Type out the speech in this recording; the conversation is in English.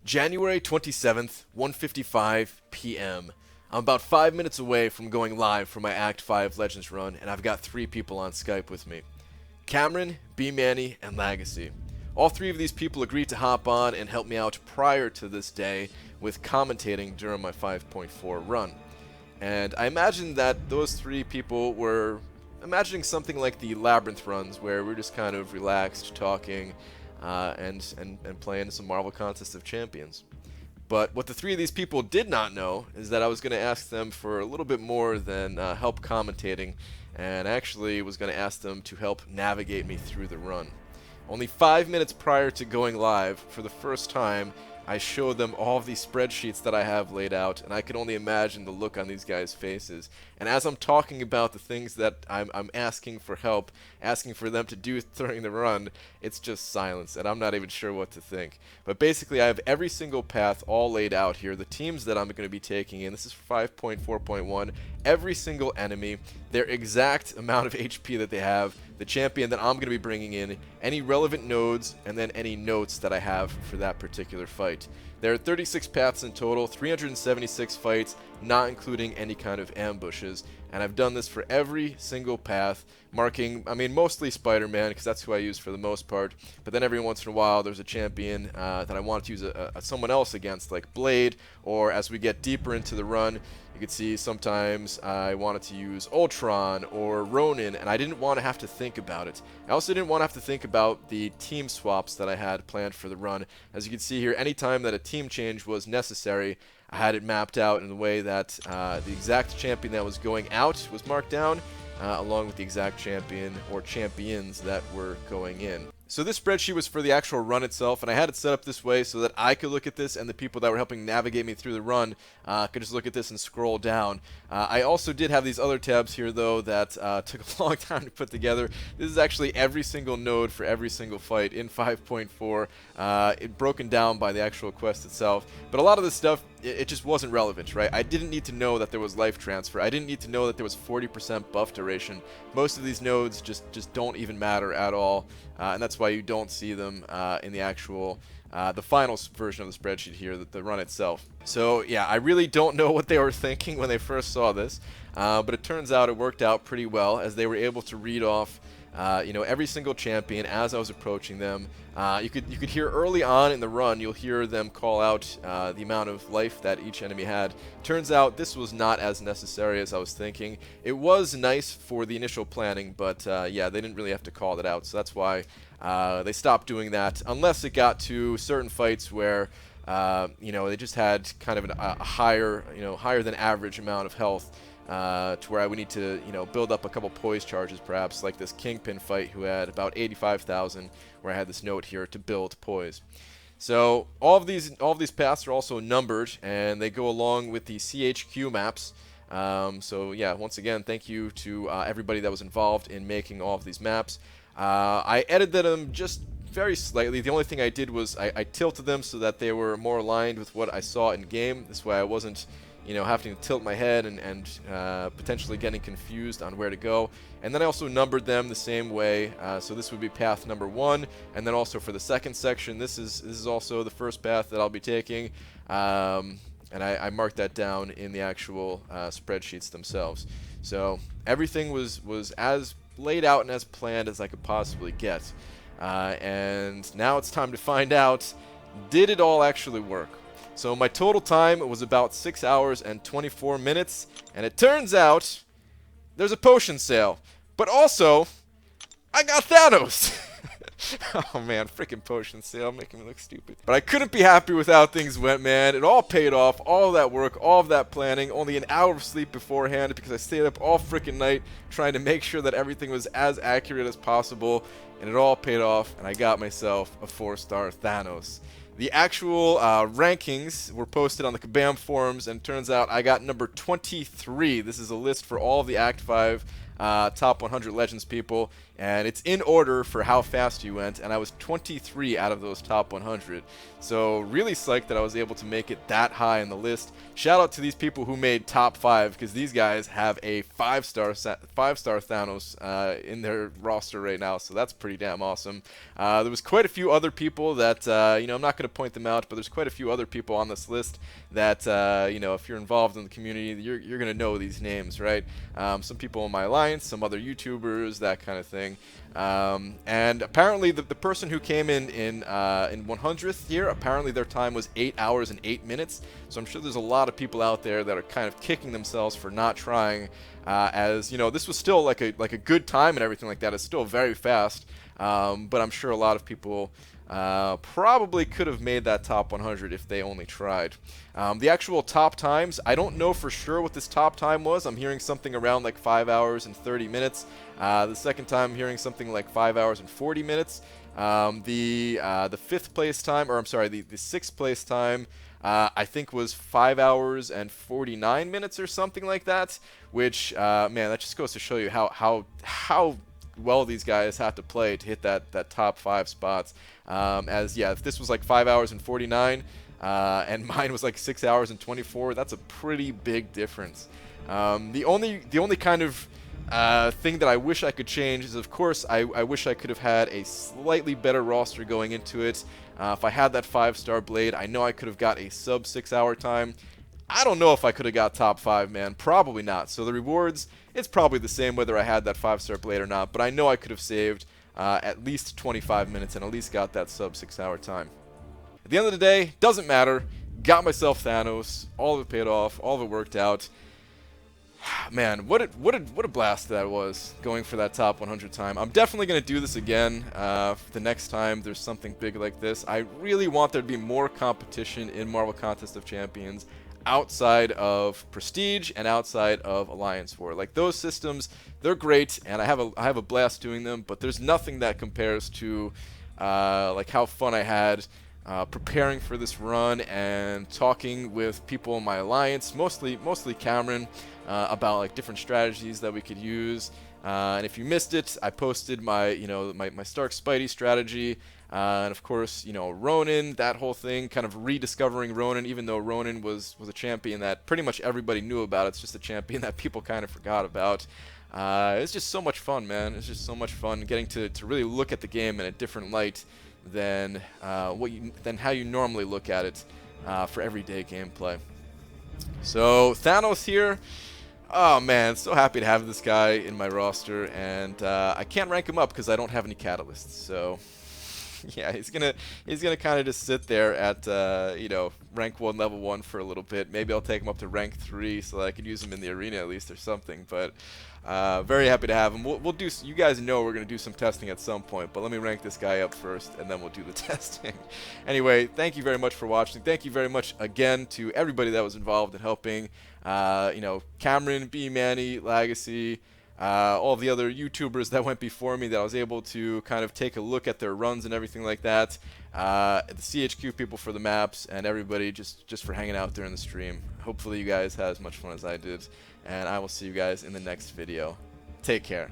January 27th, 1:55 p.m. I'm about 5 minutes away from going live for my Act 5 Legends run, and I've got 3 people on Skype with me. Cameron, B-Manny, and Legacy. All 3 of these people agreed to hop on and help me out prior to this day with commentating during my 5.4 run. And I imagine that those 3 people were imagining something like the Labyrinth runs, where we're just kind of relaxed, talking, and playing some Marvel Contest of Champions. But what the 3 of these people did not know is that I was going to ask them for a little bit more than help commentating, and actually was going to ask them to help navigate me through the run. Only 5 minutes prior to going live, for the first time, I showed them all of these spreadsheets that I have laid out, and I can only imagine the look on these guys' faces. And as I'm talking about the things that I'm asking for help, asking for them to do during the run, it's just silence, and I'm not even sure what to think. But basically, I have every single path all laid out here, the teams that I'm going to be taking in. This is 5.4.1. Every single enemy, their exact amount of HP that they have, the champion that I'm going to be bringing in, any relevant nodes, and then any notes that I have for that particular fight. There are 36 paths in total, 376 fights, not including any kind of ambushes, and I've done this for every single path, marking, mostly Spider-Man, because that's who I use for the most part, but then every once in a while there's a champion that I want to use someone else against, like Blade, or as we get deeper into the run, you can see sometimes I wanted to use Ultron or Ronin, and I didn't want to have to think about it. I also didn't want to have to think about the team swaps that I had planned for the run. As you can see here, anytime that a team change was necessary, I had it mapped out in the way that the exact champion that was going out was marked down, along with the exact champion or champions that were going in. So this spreadsheet was for the actual run itself, and I had it set up this way so that I could look at this and the people that were helping navigate me through the run could just look at this and scroll down. I also did have these other tabs here, though, that took a long time to put together. This is actually every single node for every single fight in 5.4, it broken down by the actual quest itself. But a lot of this stuff, it just wasn't relevant, right? I didn't need to know that there was life transfer. I didn't need to know that there was 40% buff duration. Most of these nodes just don't even matter at all, and that's why you don't see them in the actual the final version of the spreadsheet here, the run itself. So yeah, I really don't know what they were thinking when they first saw this, but it turns out it worked out pretty well, as they were able to read off every single champion as I was approaching them. You could hear early on in the run, you'll hear them call out the amount of life that each enemy had. Turns out this was not as necessary as I was thinking. It was nice for the initial planning, but yeah, they didn't really have to call that out, so that's why they stopped doing that, unless it got to certain fights where they just had kind of a higher than average amount of health. To where I would need to, build up a couple poise charges, perhaps, like this Kingpin fight, who had about 85,000, where I had this note here to build poise. So all of these paths are also numbered, and they go along with the CHQ maps. So yeah, once again, thank you to everybody that was involved in making all of these maps. I edited them just very slightly. The only thing I did was I tilted them so that they were more aligned with what I saw in game. This way I wasn't having to tilt my head and potentially getting confused on where to go. And then I also numbered them the same way. So this would be path number 1, and then also for the second section, this is also the first path that I'll be taking. And I marked that down in the actual spreadsheets themselves. So everything was as laid out and as planned as I could possibly get. And now it's time to find out, did it all actually work? So my total time was about 6 hours and 24 minutes, and it turns out there's a potion sale. But also, I got Thanos! Oh man, freaking potion sale, making me look stupid. But I couldn't be happy with how things went, man. It all paid off, all of that work, all of that planning, only an hour of sleep beforehand because I stayed up all freaking night trying to make sure that everything was as accurate as possible, and it all paid off, and I got myself a 4-star Thanos. The actual rankings were posted on the Kabam forums, and it turns out I got number 23. This is a list for all of the Act 5 top 100 Legends people, and it's in order for how fast you went, and I was 23 out of those top 100. So really psyched that I was able to make it that high in the list. Shout out to these people who made top 5, because these guys have a 5-star Thanos in their roster right now, so that's pretty damn awesome. There was quite a few other people that, I'm not going to point them out, but there's quite a few other people on this list that, if you're involved in the community, you're going to know these names, right? Some people in my alliance, some other YouTubers, that kind of thing. And apparently the person who came in 100th here, apparently their time was 8 hours and 8 minutes. So I'm sure there's a lot of people out there that are kind of kicking themselves for not trying. As this was still like a good time and everything like that. It's still very fast, but I'm sure a lot of people probably could have made that top 100 if they only tried. The actual top times, I don't know for sure what this top time was. I'm hearing something around like 5 hours and 30 minutes. The second time, I'm hearing something like 5 hours and 40 minutes. The 5th place time, or I'm sorry, the 6th place time, I think was 5 hours and 49 minutes or something like that. Which, man, that just goes to show you how well these guys have to play to hit that top 5 spots. If this was like 5 hours and 49 and mine was like 6 hours and 24, that's a pretty big difference. The only kind of thing that I wish I could change is, of course, I wish I could have had a slightly better roster going into it. If I had that 5-star blade, I know I could have got a sub 6 hour time. I don't know if I could have got top 5, man. Probably not. So the rewards, it's probably the same whether I had that 5-star blade or not, but I know I could have saved at least 25 minutes and at least got that sub 6 hour time. At the end of the day, doesn't matter. Got myself Thanos. All of it paid off. All of it worked out. Man, what a blast that was, going for that top 100 time. I'm definitely going to do this again the next time there's something big like this. I really want there to be more competition in Marvel Contest of Champions outside of Prestige and outside of Alliance War. Like, those systems, they're great, and I have a blast doing them, but there's nothing that compares to like how fun I had preparing for this run and talking with people in my alliance, mostly Cameron, about like different strategies that we could use. And if you missed it, I posted my my Stark Spidey strategy, and of course Ronin, that whole thing, kind of rediscovering Ronin, even though Ronin was a champion that pretty much everybody knew about. It's just a champion that people kind of forgot about. It's just so much fun, man. It's just so much fun getting to really look at the game in a different light than how you normally look at it for everyday gameplay. So Thanos here. Oh man, so happy to have this guy in my roster, and I can't rank him up because I don't have any catalysts. So yeah, he's gonna kind of just sit there at rank 1, level 1 for a little bit. Maybe I'll take him up to rank 3 so that I could use him in the arena at least or something. But very happy to have him. We'll do. You guys know we're gonna do some testing at some point, but let me rank this guy up first, and then we'll do the testing. Anyway, thank you very much for watching. Thank you very much again to everybody that was involved in helping. Cameron, B Manny, Legacy, all the other YouTubers that went before me that I was able to kind of take a look at their runs and everything like that. The CHQ people for the maps, and everybody just for hanging out during the stream. Hopefully you guys had as much fun as I did, and I will see you guys in the next video. Take care.